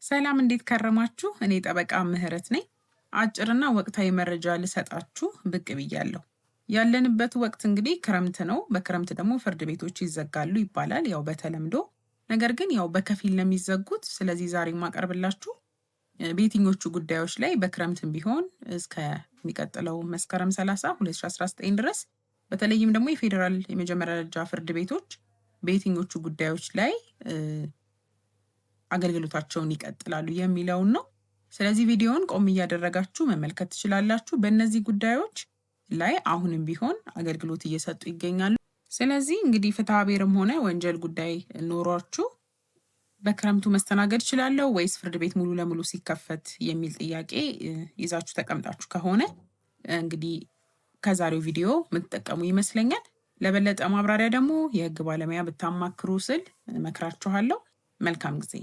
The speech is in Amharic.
ሰላም እንዴት ከረማችሁ? እኔ ጠበቃ ምህረት ነኝ። አጭርና ወቅታዊ መረጃ ልሰጣችሁ ብቅ ብያለሁ። ያለንበት ወቅት እንግዲህ ክረምት ነው። በክረምት ደግሞ ፍርድ ቤቶች ይዘጋሉ ይባላል ያው በተለምዶ። ነገር ግን ያው በከፊል ነው የሚዘጉት። ስለዚህ ዛሬ የማቀርብላችሁ በየትኞቹ ጉዳዮች ላይ በክረምትም ቢሆን እስከሚቀጥለው መስከረም 30 2019 ድረስ በተለይም ደግሞ የፌዴራል የመጀመሪያ ደረጃ ፍርድ ቤቶች በየትኞቹ ጉዳዮች ላይ አገልግሎታቸውን ይቀጥላሉ የሚለውን ነው። ስለዚህ ቪዲዮውን ቆም እያደረጋችሁ መመልከት ትችላላችሁ። በእነዚህ ጉዳዮች ላይ አሁንም ቢሆን አገልግሎት እየሰጡ ይገኛሉ። ስለዚህ እንግዲህ ፍትሐ ብሔርም ሆነ ወንጀል ጉዳይ ኖሯችሁ በክረምቱ መስተናገድ ይችላል ወይስ ፍርድ ቤት ሙሉ ለሙሉ ሲከፈት የሚል ጥያቄ ይዛችሁ ተቀምጣችሁ ከሆነ እንግዲህ ከዛሬው ቪዲዮ የምትጠቀሙ ይመስለኛል። ለበለጠ ማብራሪያ ደግሞ የህግ ባለሙያ ብታማክሩ ስል እመክራችኋለሁ። መልካም ጊዜ